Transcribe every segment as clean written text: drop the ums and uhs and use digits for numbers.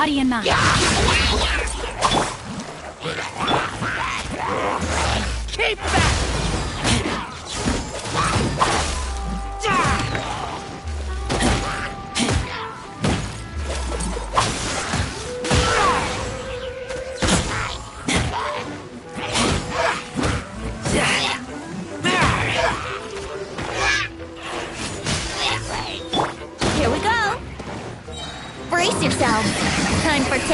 body and mind. Keep back! Here we go. Brace yourselves. Time for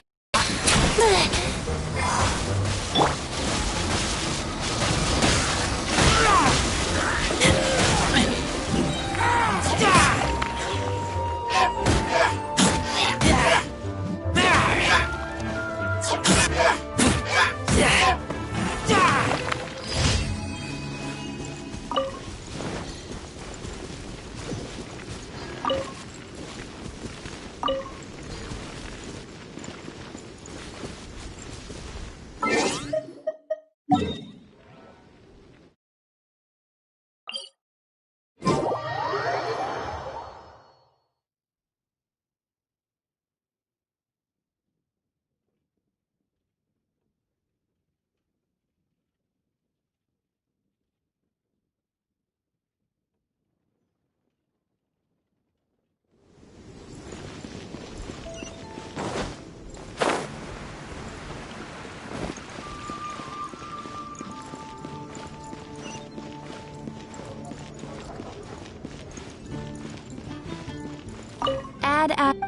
add.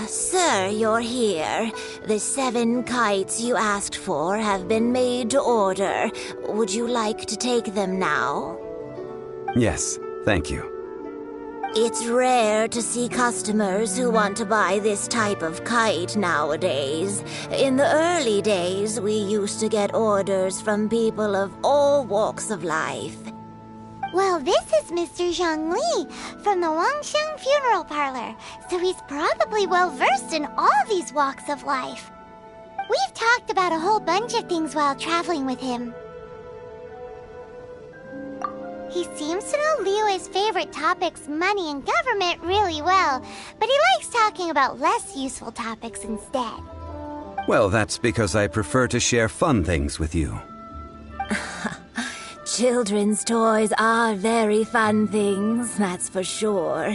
Sir, you're here. The 7 kites you asked for have been made to order. Would you like to take them now? Yes, thank you. It's rare to see customers who want to buy this type of kite nowadays. In the early days, we used to get orders from people of all walks of life. Well, this is Mr. Zhongli from the Wangsheng Funeral Parlor, so he's probably well-versed in all these walks of life. We've talked about a whole bunch of things while traveling with him. He seems to know Liyue's favorite topics, money and government, really well, but he likes talking about less useful topics instead. Well, that's because I prefer to share fun things with you. Children's toys are very fun things, that's for sure.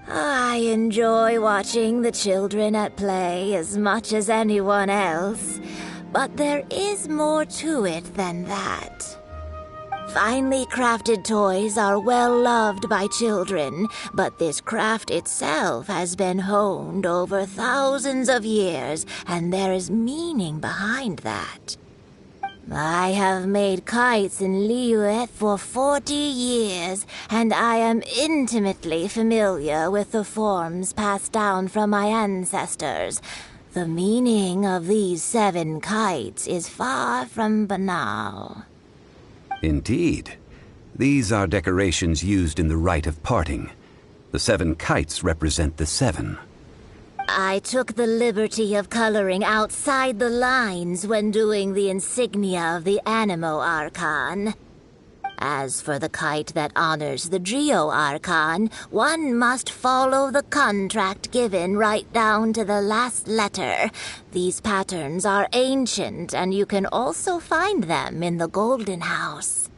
I enjoy watching the children at play as much as anyone else, but there is more to it than that. Finely crafted toys are well loved by children, but this craft itself has been honed over thousands of years, and there is meaning behind that. I have made kites in Liyue for 40 years, and I am intimately familiar with the forms passed down from my ancestors. The meaning of these 7 kites is far from banal. Indeed. These are decorations used in the rite of parting. The 7 kites represent the 7. I took the liberty of coloring outside the lines when doing the insignia of the Animo Archon. As for the kite that honors the Geo Archon, one must follow the contract given right down to the last letter. These patterns are ancient, and you can also find them in the Golden House.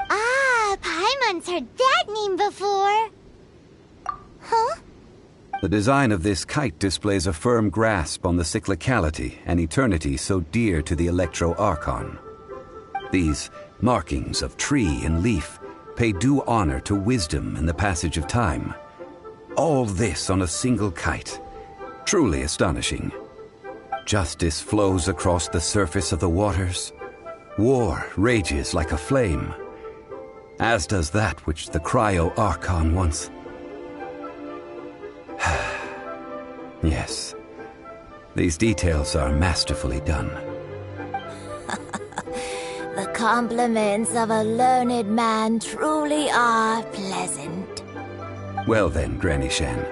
Ah, Paimon's heard that name before. Huh? The design of this kite displays a firm grasp on the cyclicality and eternity so dear to the Electro Archon. These markings of tree and leaf pay due honor to wisdom and the passage of time. All this on a single kite. Truly astonishing. Justice flows across the surface of the waters. War rages like a flame. As does that which the Cryo Archon once... Yes. These details are masterfully done. The compliments of a learned man truly are pleasant. Well then, Granny Shan,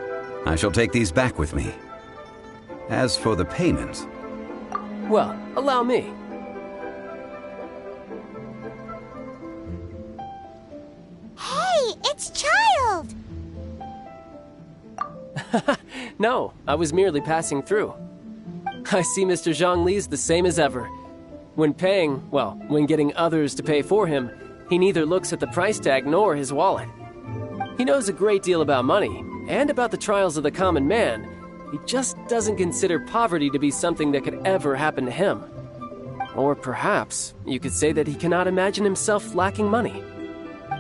I shall take these back with me. As for the payment... Well, allow me. Hey, it's Child! No, I was merely passing through. I see Mr. Zhongli's the same as ever. When paying, well, when getting others to pay for him, he neither looks at the price tag nor his wallet. He knows a great deal about money, and about the trials of the common man. He just doesn't consider poverty to be something that could ever happen to him. Or perhaps you could say that he cannot imagine himself lacking money.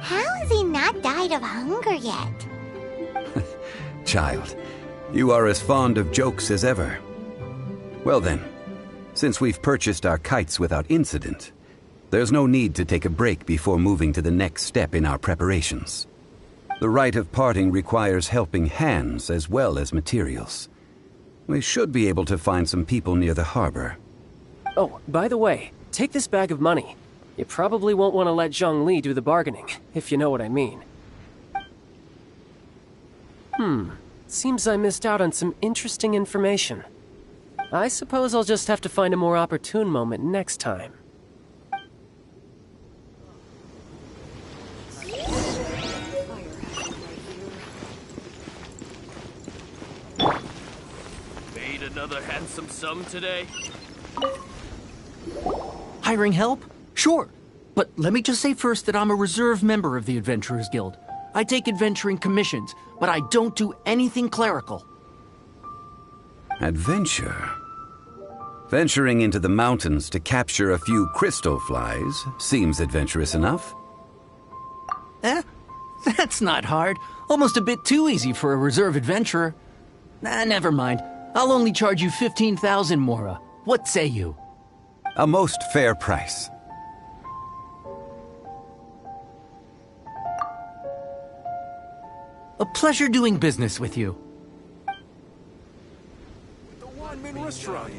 How has he not died of hunger yet? Child, you are as fond of jokes as ever. Well then, since we've purchased our kites without incident, there's no need to take a break before moving to the next step in our preparations. The rite of parting requires helping hands as well as materials. We should be able to find some people near the harbor. Oh, by the way, take this bag of money. You probably won't want to let Zhongli do the bargaining, if you know what I mean. Seems I missed out on some interesting information. I suppose I'll just have to find a more opportune moment next time. Made another handsome sum today? Hiring help? Sure. But let me just say first that I'm a reserve member of the Adventurers Guild. I take adventuring commissions, but I don't do anything clerical. Adventure? Venturing into the mountains to capture a few crystal flies seems adventurous enough. That's not hard. Almost a bit too easy for a reserve adventurer. Never mind. I'll only charge you 15,000 Mora. What say you? A most fair price. A pleasure doing business with you. The one-man restaurant.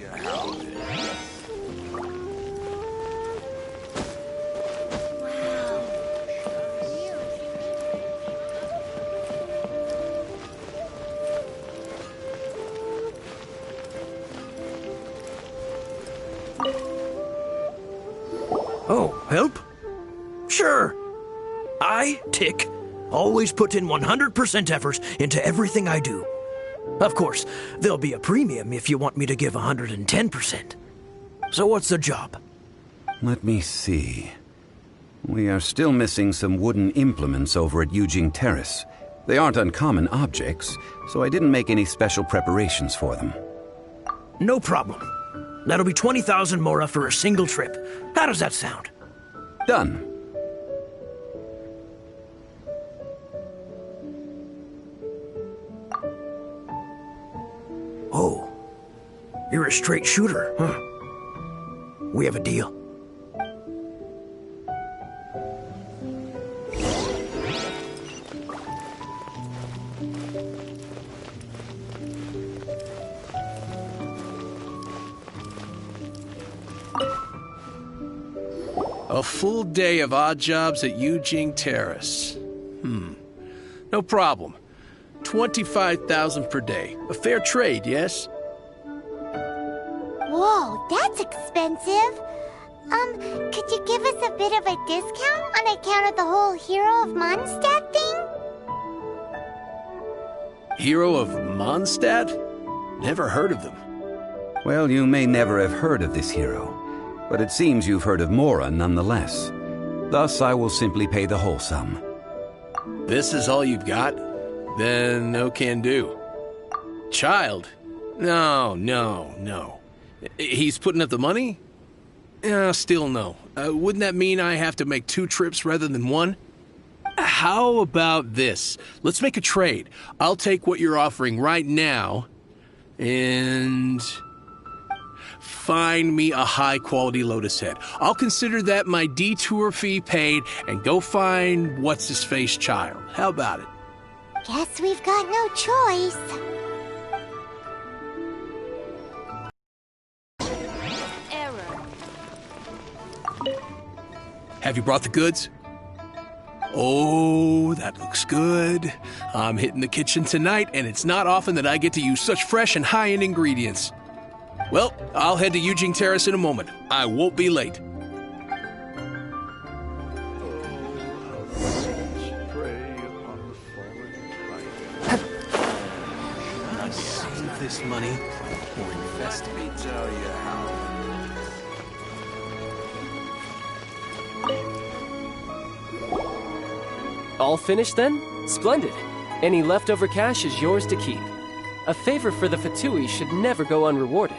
Oh, help? Sure. I, Tick, always put in 100% effort into everything I do. Of course, there'll be a premium if you want me to give 110%. So what's the job? Let me see. We are still missing some wooden implements over at Yujing Terrace. They aren't uncommon objects, so I didn't make any special preparations for them. No problem. That'll be 20,000 Mora for a single trip. How does that sound? Done. Oh, you're a straight shooter, huh? We have a deal. A full day of odd jobs at Yujing Terrace. No problem. 25,000 per day. A fair trade, yes? Whoa, that's expensive. Could you give us a bit of a discount on account of the whole Hero of Mondstadt thing? Hero of Mondstadt? Never heard of them. Well, you may never have heard of this hero, but it seems you've heard of Mora nonetheless. Thus, I will simply pay the whole sum. This is all you've got? Then no can do. Child? No. He's putting up the money? Still no. Wouldn't that mean I have to make 2 trips rather than 1? How about this? Let's make a trade. I'll take what you're offering right now and find me a high-quality lotus head. I'll consider that my detour fee paid and go find what's-his-face child. How about it? Guess we've got no choice. Have you brought the goods? Oh, that looks good. I'm hitting the kitchen tonight, and it's not often that I get to use such fresh and high-end ingredients. Well, I'll head to Eugene Terrace in a moment. I won't be late. Save this money or invest it. Let me tell you how. All finished then? Splendid. Any leftover cash is yours to keep. A favor for the Fatui should never go unrewarded.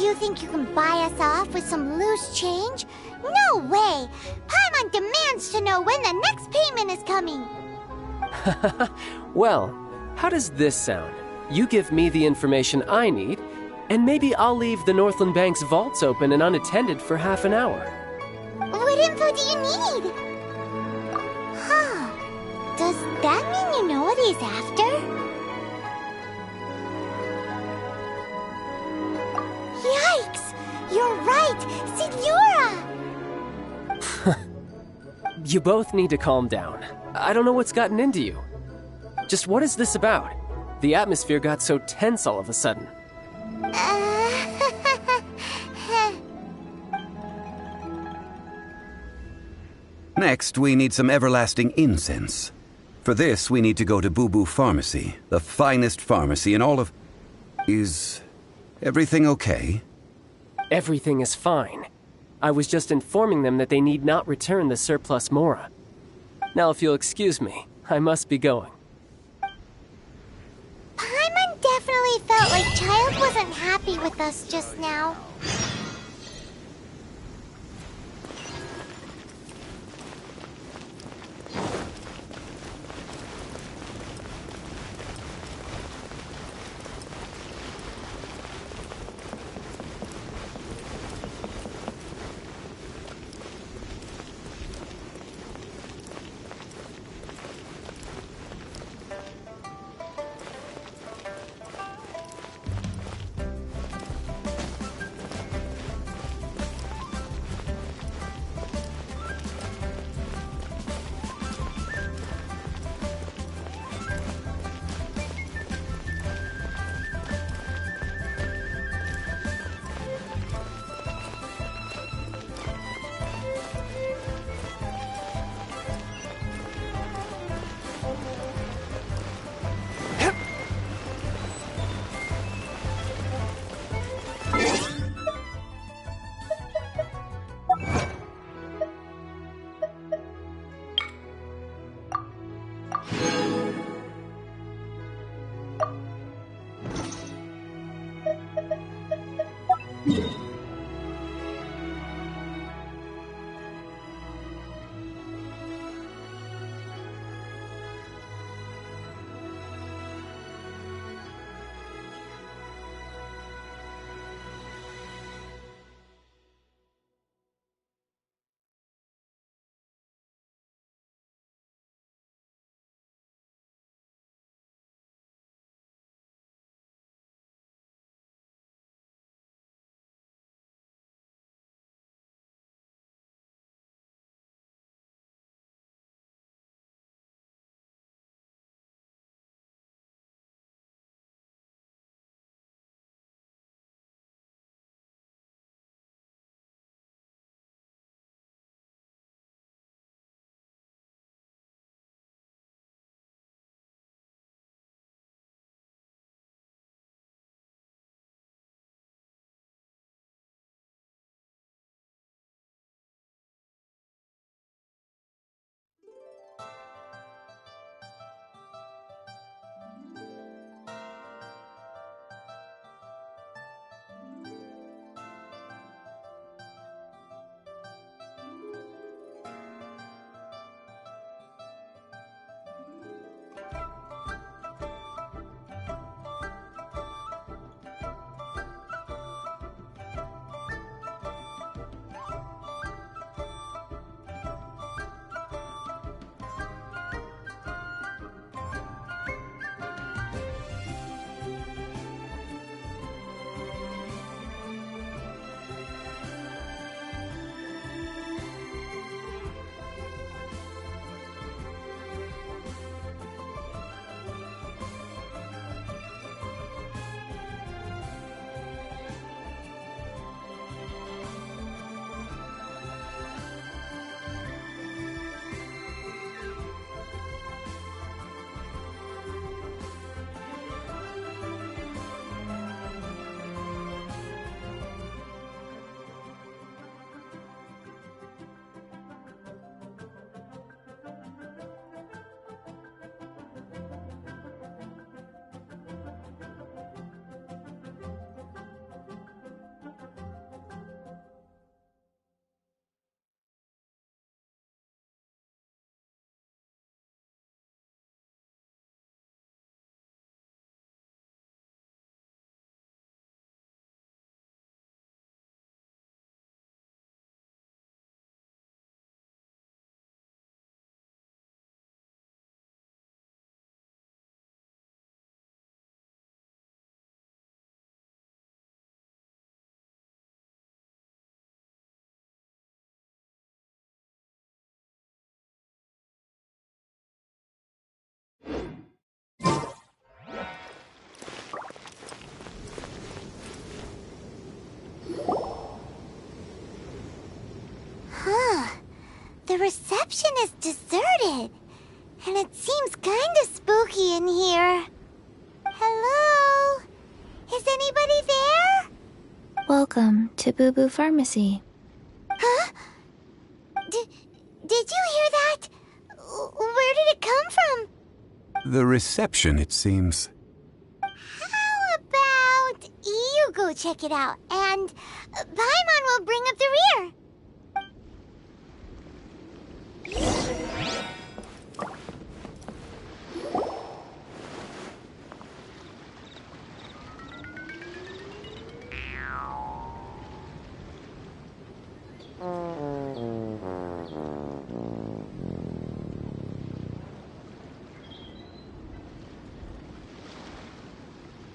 You think you can buy us off with some loose change? No way! Paimon demands to know when the next payment is coming! Well, how does this sound? You give me the information I need, and maybe I'll leave the Northland Bank's vaults open and unattended for half an hour. What info do you need? Huh. Does that mean you know what he's after? Yikes! You're right! Signora! You both need to calm down. I don't know what's gotten into you. Just what is this about? The atmosphere got so tense all of a sudden. Next, we need some everlasting incense. For this, we need to go to Boo Boo Pharmacy, the finest pharmacy in all of... Is everything okay? Everything is fine. I was just informing them that they need not return the surplus Mora. Now, if you'll excuse me, I must be going. Paimon definitely felt like Child wasn't happy with us just now. reception is deserted. And it seems kinda spooky in here. Hello? Is anybody there? Welcome to Boo Boo Pharmacy. Huh? Did you hear that? Where did it come from? The reception, it seems. How about you go check it out, and Paimon will bring up the rear.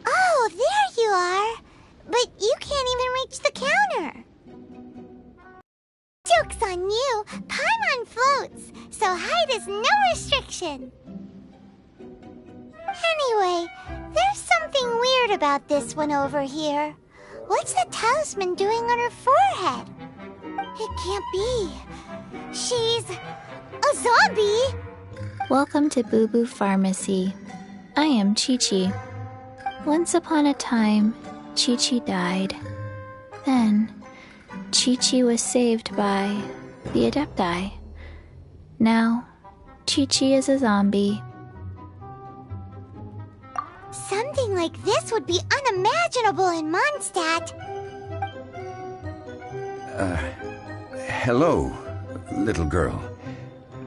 Oh, there you are. But you can't even reach the counter. Joke's on you. Paimon floats, so height is no restriction. Anyway, there's something weird about this one over here. What's the talisman doing on her forehead? It can't be. She's a zombie. Welcome to Boo Boo Pharmacy. I am Chi-Chi. Once upon a time, Chi-Chi died. Then, Chi-Chi was saved by the Adepti. Now, Chi-Chi is a zombie. Something like this would be unimaginable in Mondstadt. Hello, little girl.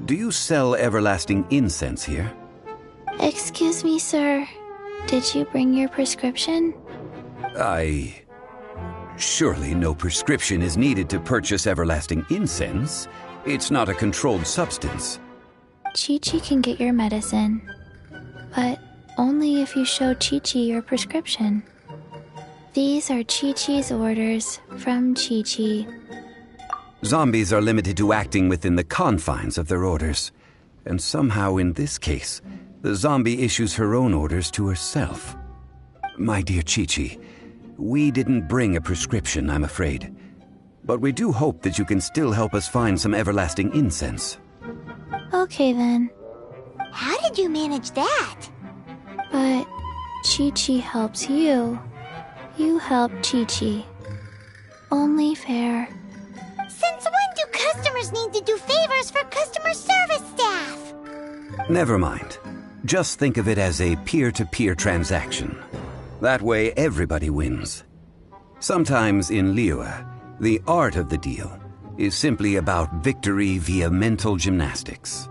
Do you sell everlasting incense here? Excuse me, sir. Did you bring your prescription? Surely no prescription is needed to purchase everlasting incense. It's not a controlled substance. Chi-Chi can get your medicine, but only if you show Chi-Chi your prescription. These are Chi-Chi's orders from Chi-Chi. Zombies are limited to acting within the confines of their orders. And somehow in this case, the zombie issues her own orders to herself. My dear Chi-Chi, we didn't bring a prescription, I'm afraid. But we do hope that you can still help us find some everlasting incense. Okay then, How did you manage that? but Chi-Chi helps you. You help Chi-Chi. Only fair. Since when do customers need to do favors for customer service staff? Never mind. Just think of it as a peer-to-peer transaction. That way everybody wins. Sometimes in Liyue, the art of the deal is simply about victory via mental gymnastics.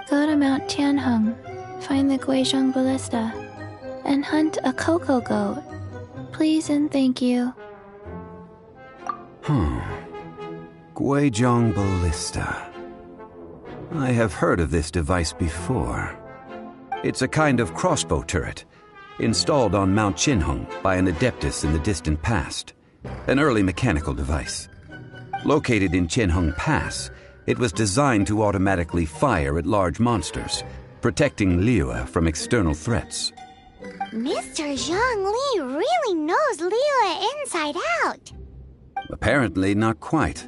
Go to Mount Tianheng, find the Guizhong Ballista, and hunt a cocoa goat. Please and thank you. Guizhong Ballista. I have heard of this device before. It's a kind of crossbow turret, installed on Mount Tianheng by an adeptus in the distant past. An early mechanical device. Located in Tianheng Pass, it was designed to automatically fire at large monsters, protecting Liyue from external threats. Mr. Zhongli really knows Liyue inside out. Apparently not quite.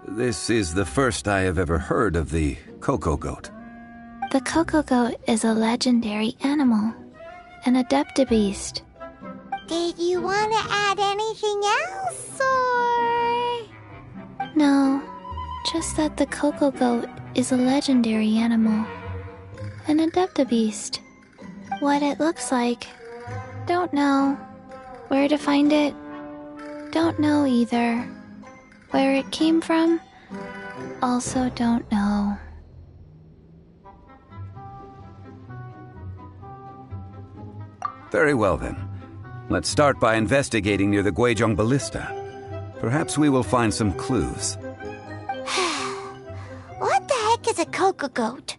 This is the first I have ever heard of the cocoa goat. The cocoa goat is a legendary animal, an adeptabeast. Did you want to add anything else, or...? No, just that the cocoa goat is a legendary animal, an adeptabeast. What it looks like, don't know. Where to find it, don't know either. Where it came from, also don't know. Very well then. Let's start by investigating near the Guizhong Ballista. Perhaps we will find some clues. What the heck is a cocoa goat?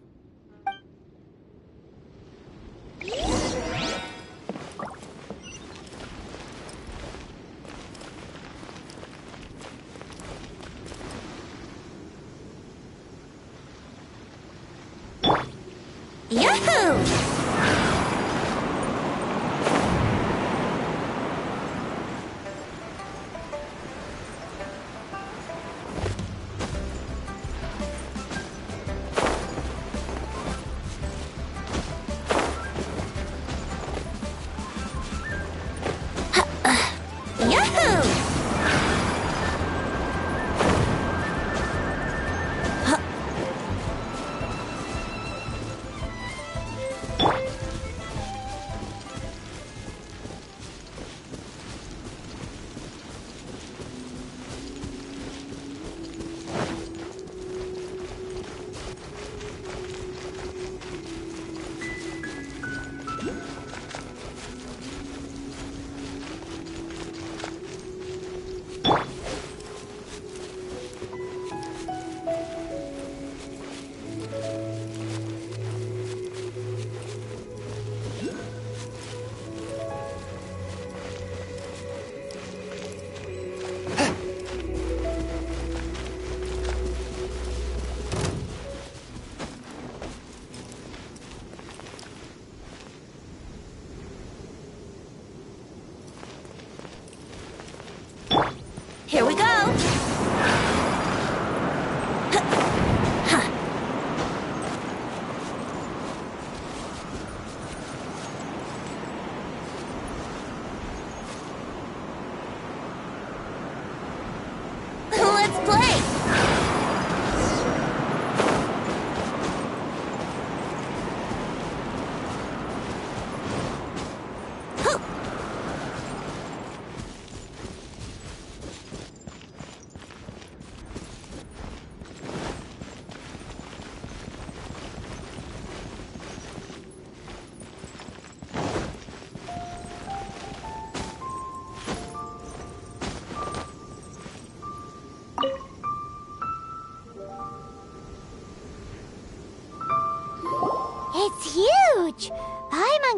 Yahoo!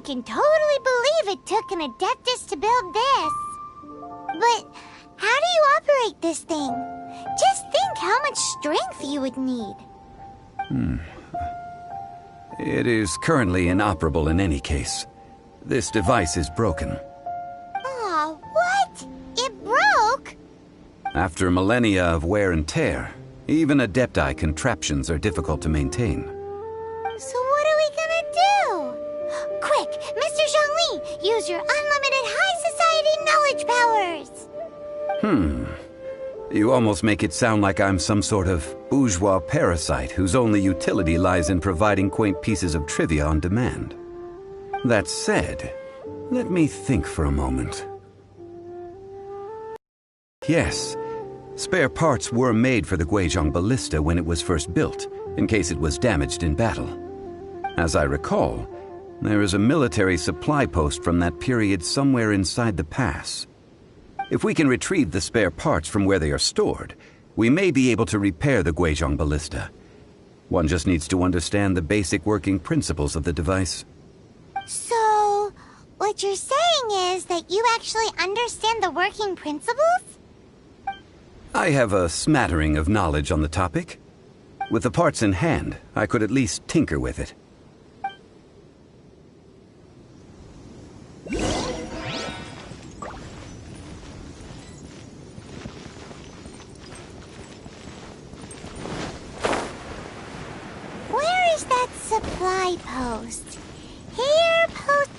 one can totally believe it took an Adeptus to build this. But how do you operate this thing? Just think how much strength you would need. It is currently inoperable in any case. This device is broken. Aw, what? It broke? After millennia of wear and tear, even Adepti contraptions are difficult to maintain. So what are we gonna do? Quick, Mr. Zhongli, use your unlimited high society knowledge powers! You almost make it sound like I'm some sort of bourgeois parasite whose only utility lies in providing quaint pieces of trivia on demand. That said, let me think for a moment. Yes, spare parts were made for the Guizhong ballista when it was first built, in case it was damaged in battle. As I recall, there is a military supply post from that period somewhere inside the pass. If we can retrieve the spare parts from where they are stored, we may be able to repair the Guizhong ballista. One just needs to understand the basic working principles of the device. So, what you're saying is that you actually understand the working principles? I have a smattering of knowledge on the topic. With the parts in hand, I could at least tinker with it. Where is that supply post? Here, post...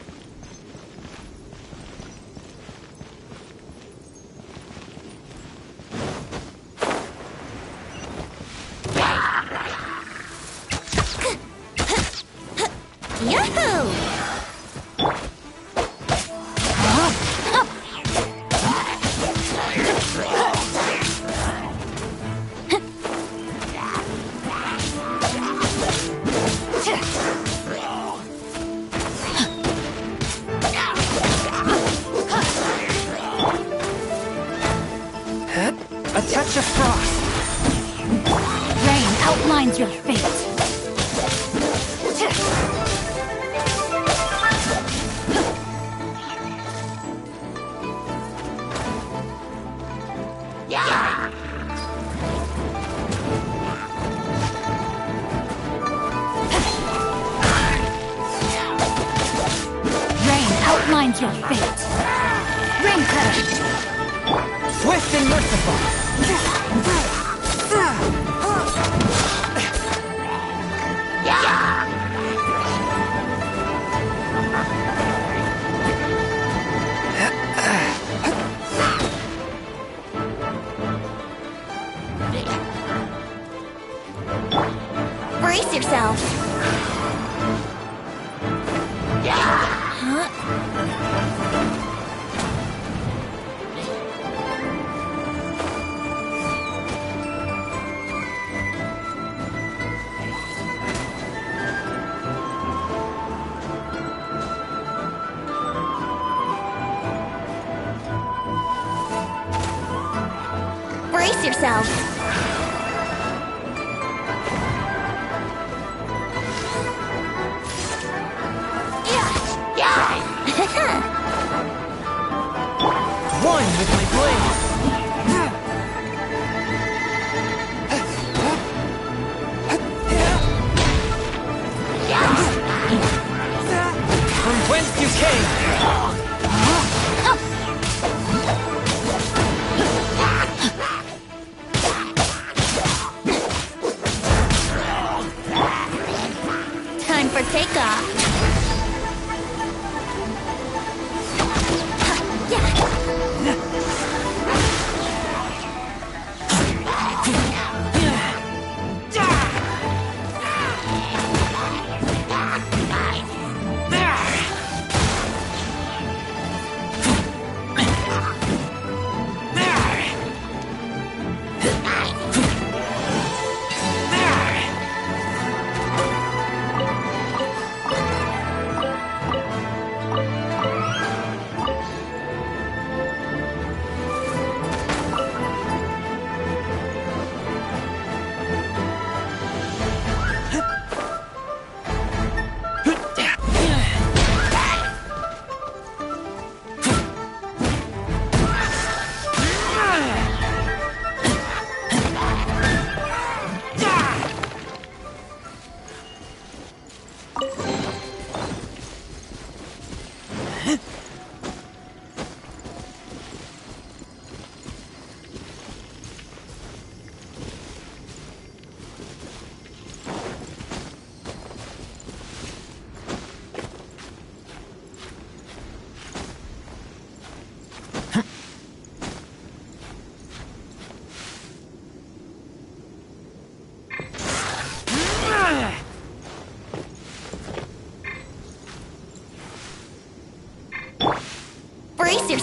Yahoo! A touch of frost. Rain outlines your fate. Rain outlines your fate. Rain cutter. Swift and merciful. Brace yourself. Brace yourself. One with my blade. From whence you came.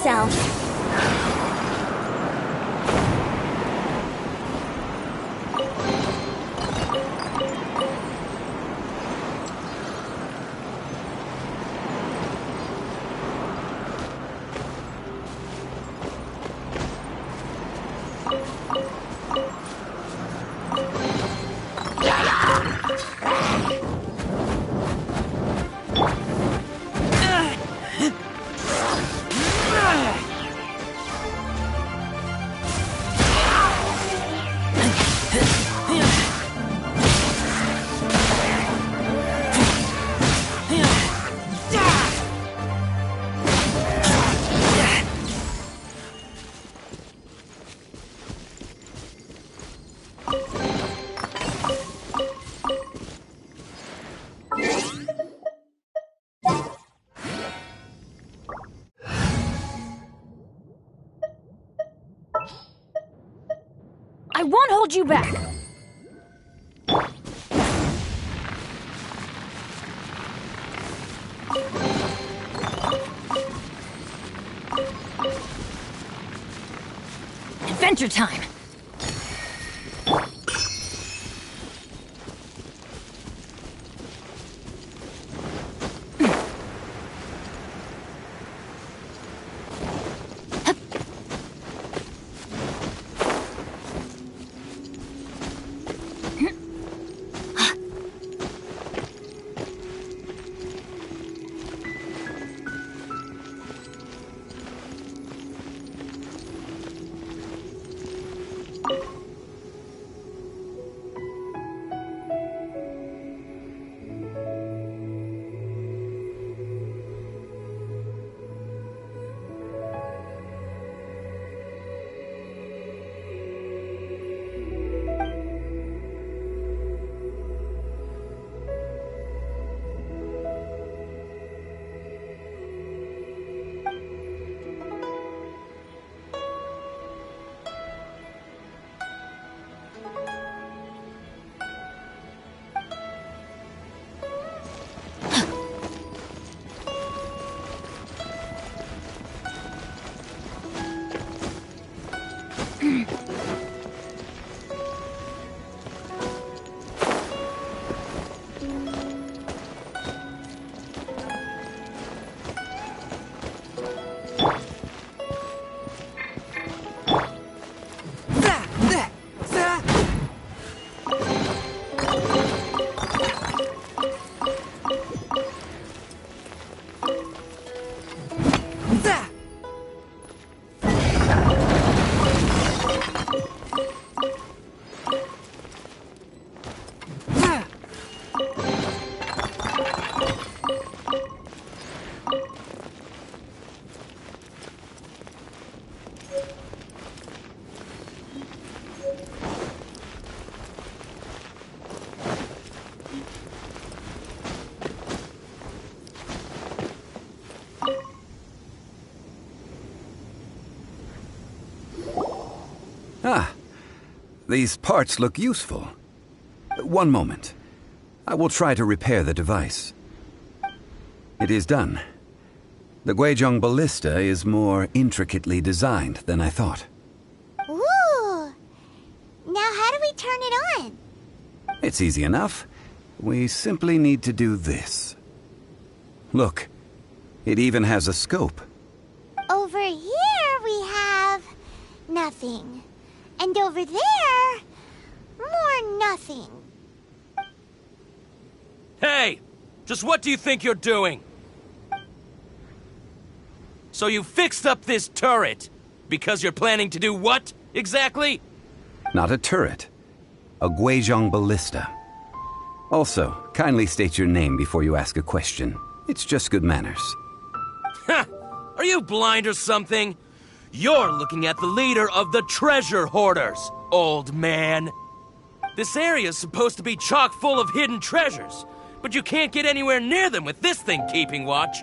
yourselves. I won't hold you back. Adventure time. Ah, these parts look useful. One moment. I will try to repair the device. It is done. The Guizhong ballista is more intricately designed than I thought. Ooh! Now how do we turn it on? It's easy enough. We simply need to do this. Look, it even has a scope. Over here we have nothing. And over there, more nothing. Hey! Just what do you think you're doing? So you fixed up this turret because you're planning to do what, exactly? Not a turret. A Guizhong ballista. Also, kindly state your name before you ask a question. It's just good manners. Ha! Are you blind or something? You're looking at the leader of the treasure hoarders, old man. This area's supposed to be chock full of hidden treasures, but you can't get anywhere near them with this thing keeping watch.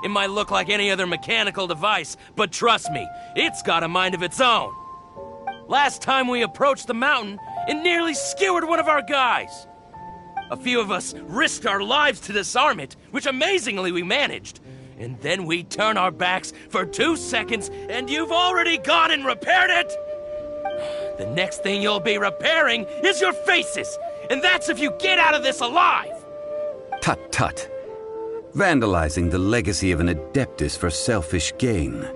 It might look like any other mechanical device, but trust me, it's got a mind of its own. Last time we approached the mountain, it nearly skewered one of our guys. A few of us risked our lives to disarm it, which amazingly we managed. And then we turn our backs for 2 seconds, and you've already gone and repaired it? The next thing you'll be repairing is your faces, and that's if you get out of this alive! Tut tut. Vandalizing the legacy of an Adeptus for selfish gain.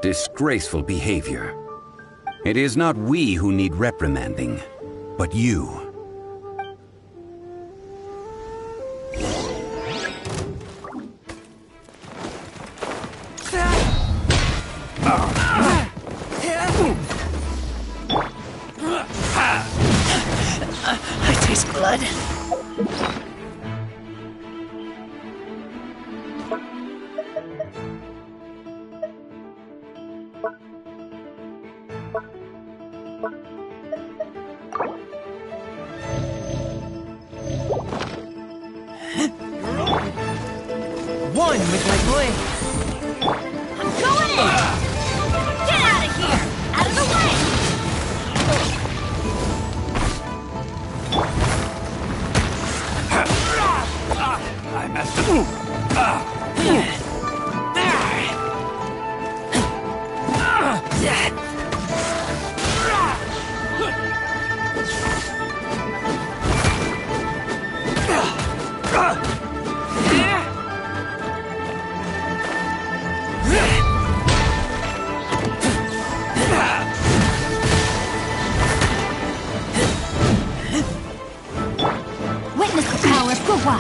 Disgraceful behavior. It is not we who need reprimanding, but you. I taste blood. One with my blade. I'm going in! Get out of here! Out of the way! I messed up. Witness the power of Gua.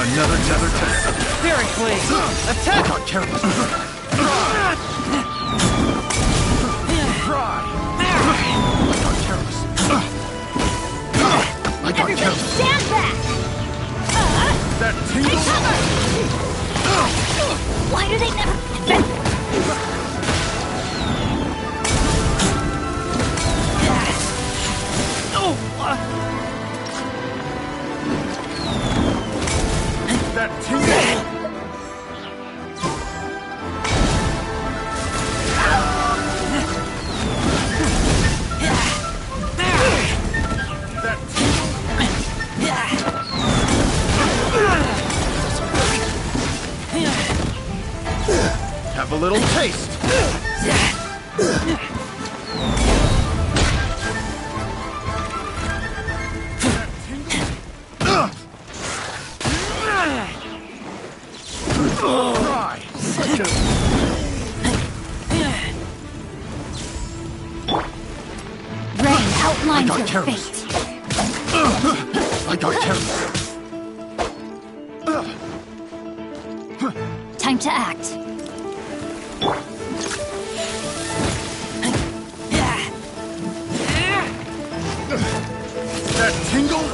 Another test. Spirit Blade! Attack! Got careless. I got Everybody careless. stand back! That Take tingles. cover! Why do they never... That tingles. Have a little taste. Rain outlines I got your careless. fate. I got careless. Time to act. That tingle?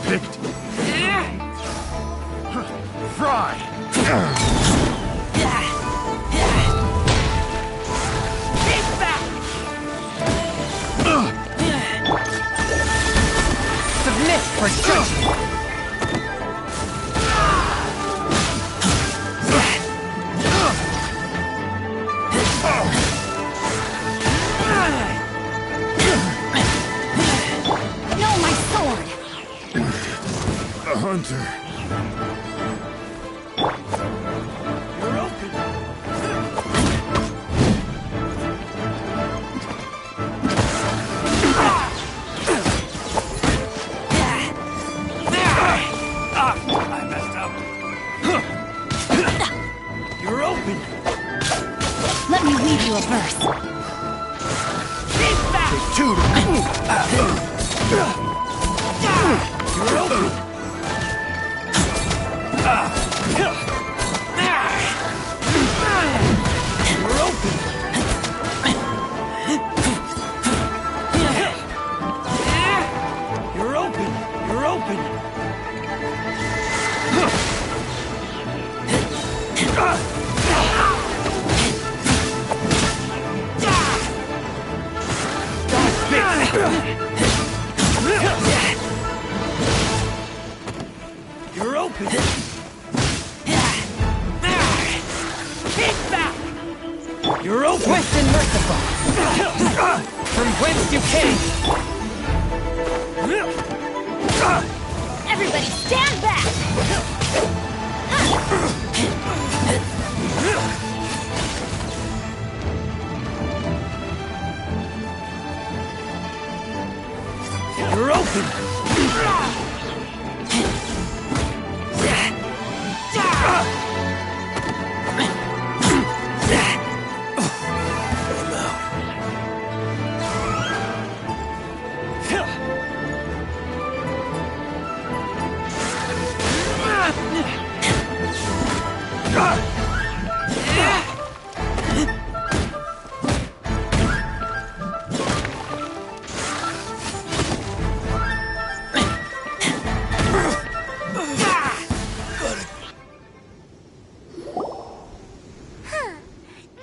Picked. Fry. Submit for judgment. No, my sword. A hunter. You're open. I messed up. You're open. Let me read you a verse. Take two. You're open. You're open. You're open. You're open. You're open. You're open. Swift and merciful. From whence you came. Everybody stand back. You're open.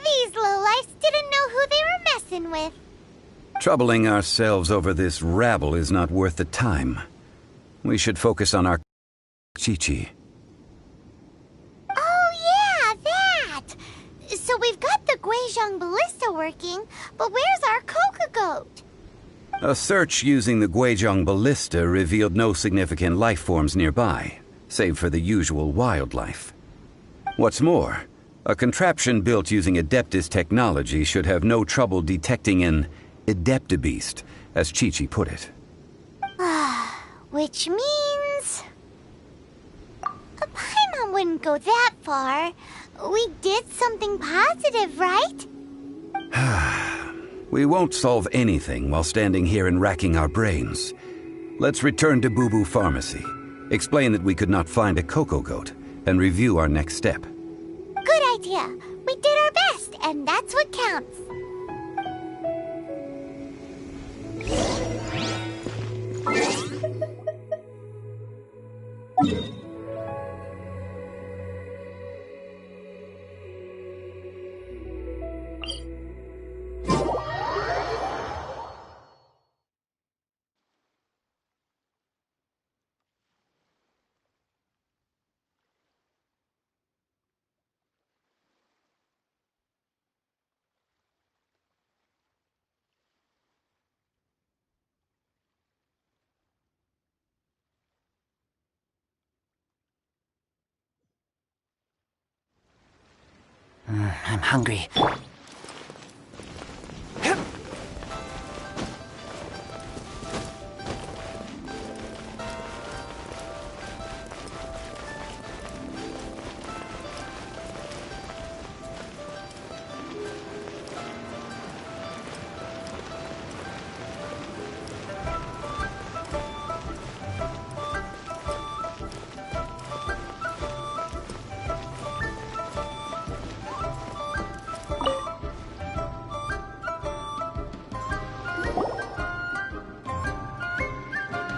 These lowlifes didn't know who they were messing with. Troubling ourselves over this rabble is not worth the time. We should focus on our Chi-Chi. Oh yeah, that! So we've got the Guizhong ballista working, but where's our Coca Goat? A search using the Guizhong ballista revealed no significant life forms nearby, save for the usual wildlife. What's more, a contraption built using Adeptus technology should have no trouble detecting an Adeptabeast, as Chi-Chi put it. Which means... A Paimon wouldn't go that far. We did something positive, right? We won't solve anything while standing here and racking our brains. Let's return to Boo Boo Pharmacy, explain that we could not find a Coco Goat, and review our next step. Good idea. We did our best, and that's what counts. I'm hungry.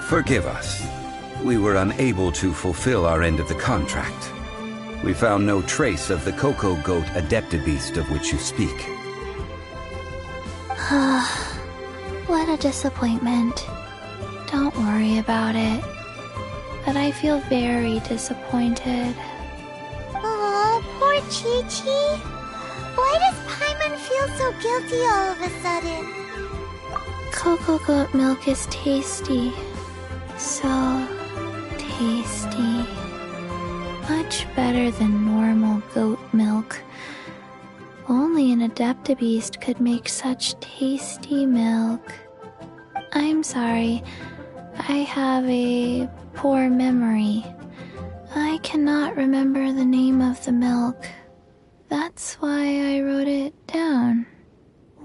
Forgive us. We were unable to fulfill our end of the contract. We found no trace of the Cocoa Goat Adeptabeast of which you speak. What a disappointment. Don't worry about it. But I feel very disappointed. Oh, poor Chi-Chi. Why does Paimon feel so guilty all of a sudden? Cocoa goat milk is tasty. So tasty. Much better than normal goat milk. Only an Adeptabeast could make such tasty milk. I'm sorry. I have a poor memory. I cannot remember the name of the milk. That's why I wrote it down.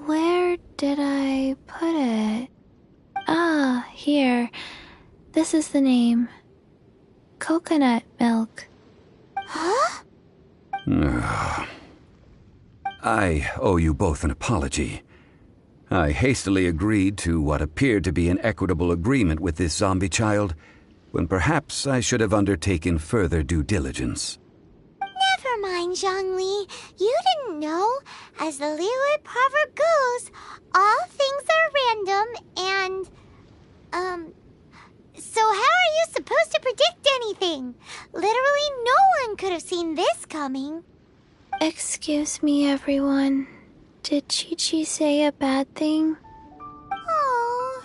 Where did I put it? Ah, here. This is the name. Coconut milk. Huh? I owe you both an apology. I hastily agreed to what appeared to be an equitable agreement with this zombie child, when perhaps I should have undertaken further due diligence. Never mind, Zhongli. You didn't know. As the Liyue proverb goes, all things are random and, so how are you supposed to predict anything? Literally no one could have seen this coming. Excuse me, everyone. Did Chi-Chi say a bad thing? Oh,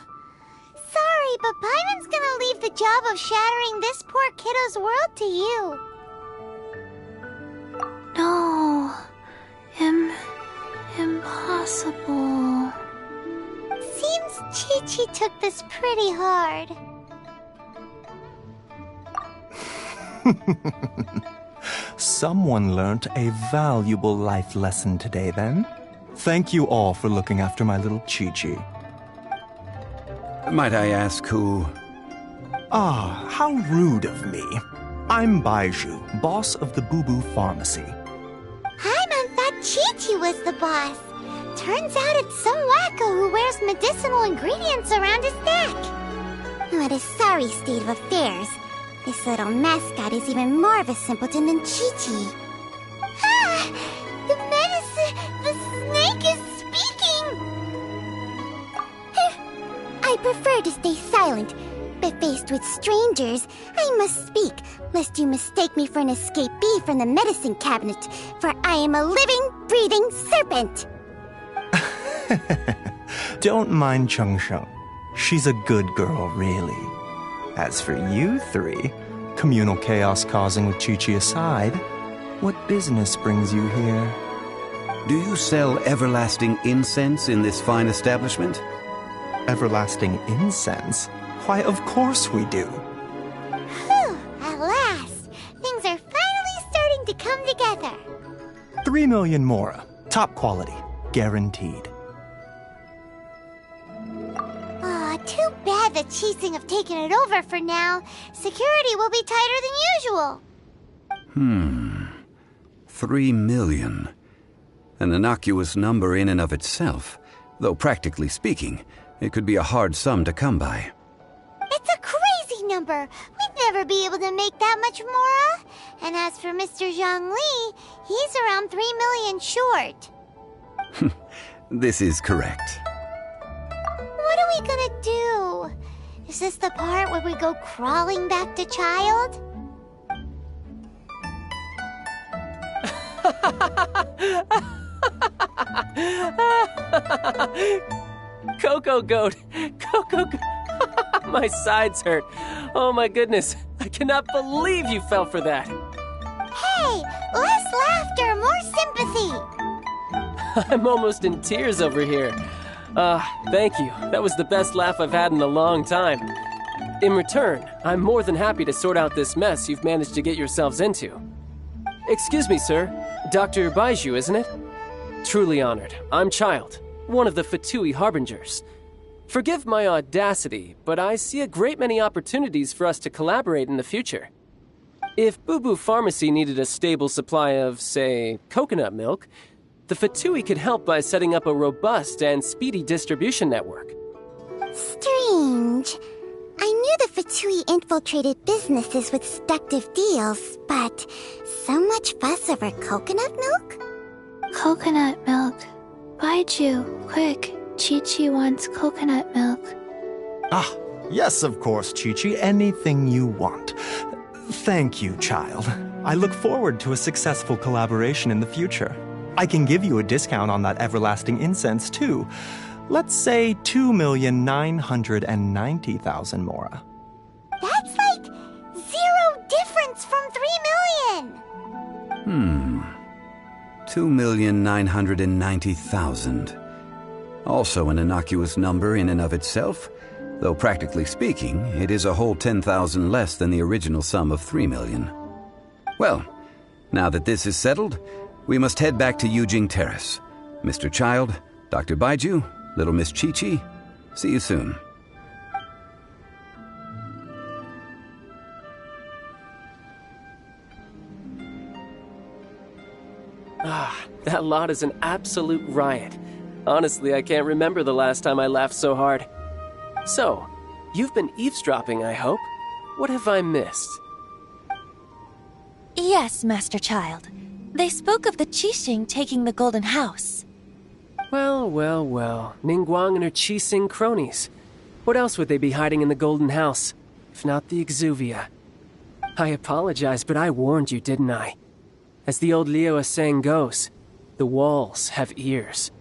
sorry, but Paimon's gonna leave the job of shattering this poor kiddo's world to you. No. Impossible. Seems Chi-Chi took this pretty hard. Someone learnt a valuable life lesson today, then. Thank you all for looking after my little Chi-Chi. Might I ask who... Ah, how rude of me. I'm Baiju, boss of the Boo Boo Pharmacy. Paimon thought Chi-Chi was the boss. Turns out it's some wacko who wears medicinal ingredients around his neck. What a sorry state of affairs. This little mascot is even more of a simpleton than Chi-Chi. Ah! The medicine... The snake is speaking! I prefer to stay silent, but faced with strangers, I must speak, lest you mistake me for an escapee from the medicine cabinet, for I am a living, breathing serpent! Don't mind Chung Sheng. She's a good girl, really. As for you three, communal chaos causing with Chi-Chi aside, what business brings you here? Do you sell everlasting incense in this fine establishment? Everlasting incense? Why, of course we do. Whew, at last! Things are finally starting to come together. 3 million mora. Top quality. Guaranteed. Too bad the Chising have taken it over for now. Security will be tighter than usual. 3 million. An innocuous number in and of itself, though practically speaking, it could be a hard sum to come by. It's a crazy number. We'd never be able to make that much mora. And as for Mr. Zhongli, he's around 3 million short. This is correct. What are we gonna do? Is this the part where we go crawling back to child? Cocoa Goat! Cocoa Goat! My sides hurt. Oh my goodness. I cannot believe you fell for that. Hey, less laughter, more sympathy. I'm almost in tears over here. Thank you. That was the best laugh I've had in a long time. In return, I'm more than happy to sort out this mess you've managed to get yourselves into. Excuse me, sir. Dr. Baiju, isn't it? Truly honored. I'm Child, one of the Fatui Harbingers. Forgive my audacity, but I see a great many opportunities for us to collaborate in the future. If Boo Boo Pharmacy needed a stable supply of, say, coconut milk, the Fatui could help by setting up a robust and speedy distribution network. Strange. I knew the Fatui infiltrated businesses with seductive deals, but so much fuss over coconut milk? Coconut milk. Baiju, quick. Chi-Chi wants coconut milk. Ah, yes, of course, Chi-Chi. Anything you want. Thank you, child. I look forward to a successful collaboration in the future. I can give you a discount on that everlasting incense, too. Let's say 2,990,000 mora. That's like zero difference from 3 million! 2,990,000. Also an innocuous number in and of itself, though practically speaking, it is a whole 10,000 less than the original sum of 3 million. Well, now that this is settled, we must head back to Yujing Terrace. Mr. Child, Dr. Baiju, Little Miss Chi-Chi, see you soon. That lot is an absolute riot. Honestly, I can't remember the last time I laughed so hard. So, you've been eavesdropping, I hope. What have I missed? Yes, Master Child. They spoke of the Qixing taking the Golden House. Well. Ningguang and her Qixing cronies. What else would they be hiding in the Golden House, if not the Exuvia? I apologize, but I warned you, didn't I? As the old Liu saying goes, the walls have ears.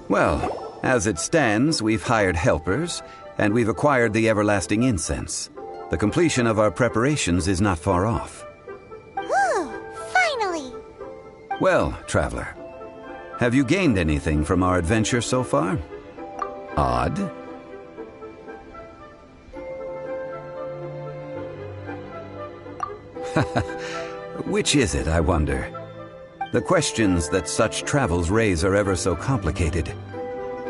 Well, as it stands, we've hired helpers, and we've acquired the everlasting incense. The completion of our preparations is not far off. Ooh, finally! Well, traveler, have you gained anything from our adventure so far? Odd? Which is it, I wonder? The questions that such travels raise are ever so complicated.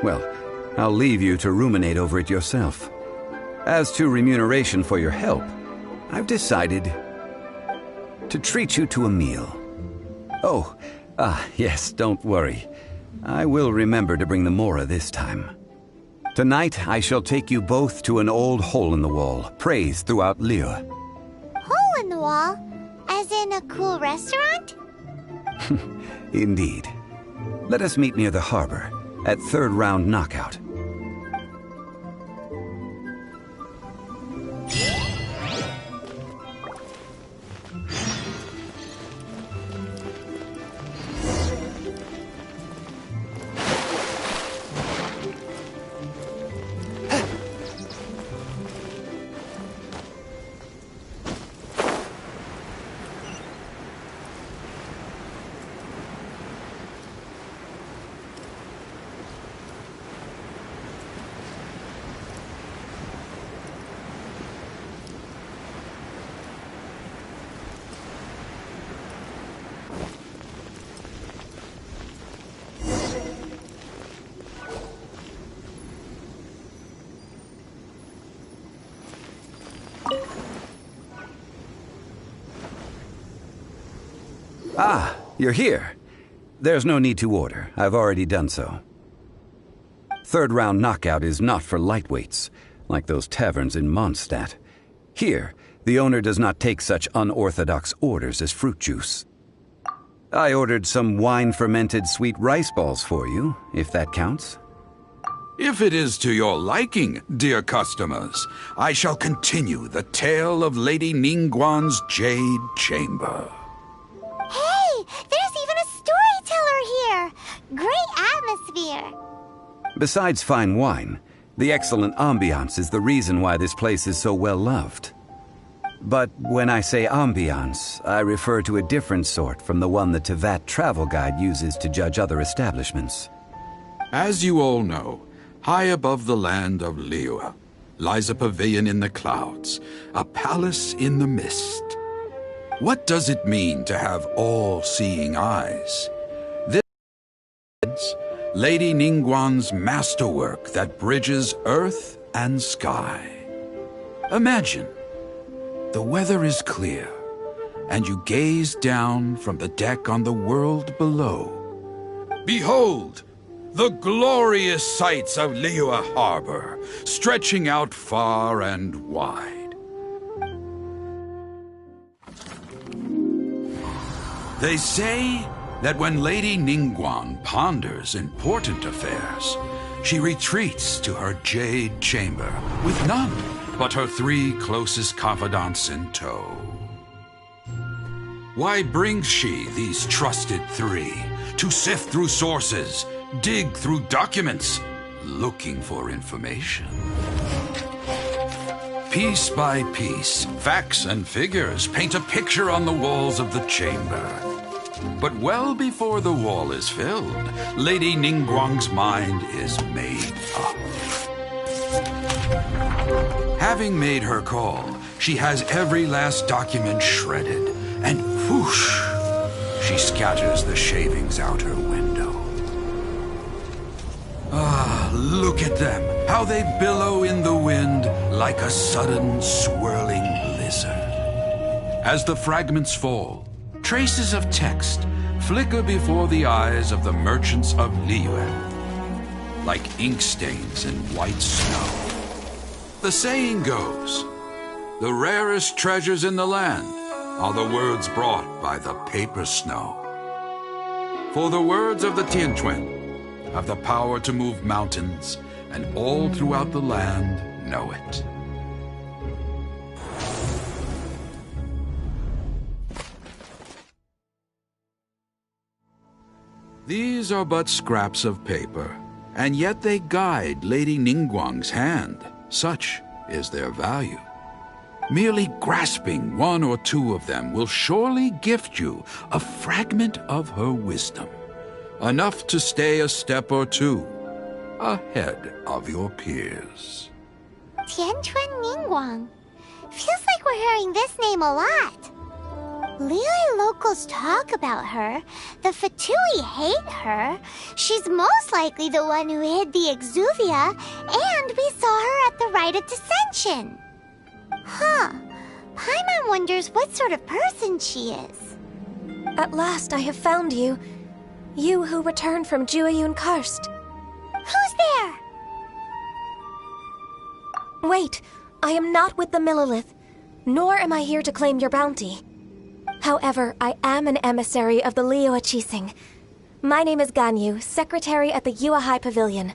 Well, I'll leave you to ruminate over it yourself. As to remuneration for your help, I've decided to treat you to a meal. Oh, yes, don't worry. I will remember to bring the Mora this time. Tonight, I shall take you both to an old hole-in-the-wall, praised throughout Liu. Hole in the wall? As in a cool restaurant? Indeed. Let us meet near the harbor, at third round knockout. Ah, you're here. There's no need to order. I've already done so. Third round knockout is not for lightweights, like those taverns in Mondstadt. Here, the owner does not take such unorthodox orders as fruit juice. I ordered some wine-fermented sweet rice balls for you, if that counts. If it is to your liking, dear customers, I shall continue the tale of Lady Ningguang's Jade Chamber. Hey, there's even a story atmosphere. Besides fine wine, the excellent ambiance is the reason why this place is so well loved. But when I say ambiance, I refer to a different sort from the one the Tevat travel guide uses to judge other establishments. As you all know, high above the land of Liyue lies a pavilion in the clouds, a palace in the mist. What does it mean to have all-seeing eyes? This is Lady Ningguang's masterwork that bridges earth and sky. Imagine, the weather is clear, and you gaze down from the deck on the world below. Behold, the glorious sights of Liyue Harbor, stretching out far and wide. They say that when Lady Ningguang ponders important affairs, she retreats to her jade chamber with none but her 3 closest confidants in tow. Why brings she these trusted 3 to sift through sources, dig through documents, looking for information? Piece by piece, facts and figures paint a picture on the walls of the chamber. But well before the wall is filled, Lady Ningguang's mind is made up. Having made her call, she has every last document shredded, and whoosh, she scatters the shavings out her window. Ah, look at them, how they billow in the wind like a sudden swirling blizzard. As the fragments fall, traces of text flicker before the eyes of the merchants of Liyue, like ink stains in white snow. The saying goes, the rarest treasures in the land are the words brought by the paper snow. For the words of the Tianquan have the power to move mountains, and all throughout the land know it. These are but scraps of paper, and yet they guide Lady Ningguang's hand. Such is their value. Merely grasping 1 or 2 of them will surely gift you a fragment of her wisdom, enough to stay a step or 2 ahead of your peers. Tianquan Ningguang. Feels like we're hearing this name a lot. Liyue locals talk about her. The Fatui hate her. She's most likely the one who hid the exuvia, and we saw her at the Rite of Dissension. Huh. Paimon wonders what sort of person she is. At last I have found you. You who returned from Jueyun Karst. Who's there? Wait, I am not with the Millilith, nor am I here to claim your bounty. However, I am an emissary of the Liyue Qixing. My name is Ganyu, secretary at the Yuehai Pavilion,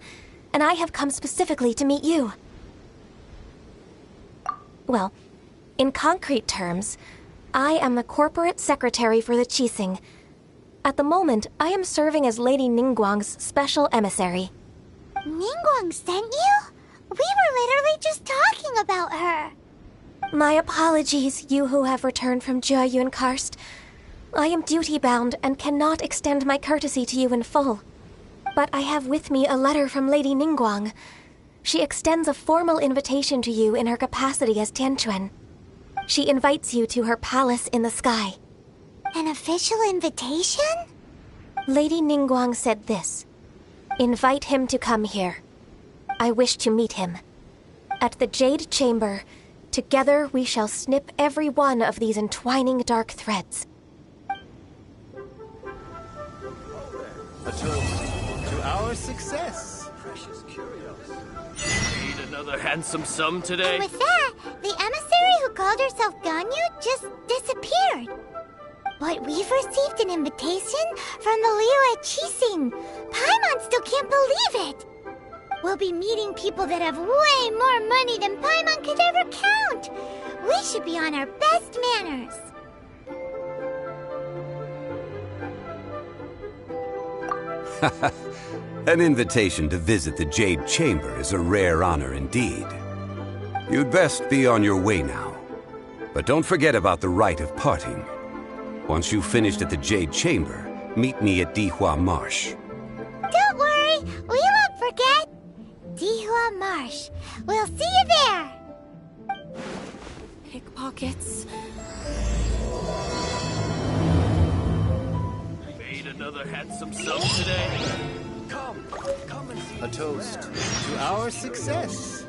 and I have come specifically to meet you. Well, in concrete terms, I am the corporate secretary for the Qixing. At the moment, I am serving as Lady Ningguang's special emissary. Ningguang sent you? We were literally just talking about her. My apologies, you who have returned from Jueyun Karst. I am duty-bound and cannot extend my courtesy to you in full. But I have with me a letter from Lady Ningguang. She extends a formal invitation to you in her capacity as Tianquan. She invites you to her palace in the sky. An official invitation? Lady Ningguang said this. Invite him to come here. I wish to meet him. At the Jade Chamber, together we shall snip every one of these entwining dark threads. A toast to our success. Precious curiosity. Need another handsome sum today? And with that, the emissary who called herself Ganyu just disappeared. But we've received an invitation from the Liyue Qixing. Paimon still can't believe it. We'll be meeting people that have way more money than Paimon could ever count. We should be on our best manners. An invitation to visit the Jade Chamber is a rare honor indeed. You'd best be on your way now. But don't forget about the rite of parting. Once you've finished at the Jade Chamber, meet me at Dihua Marsh. Don't worry, we won't forget. Dihua Marsh. We'll see you there. Pickpockets. Made another handsome sum today. Come and see. A toast to our success.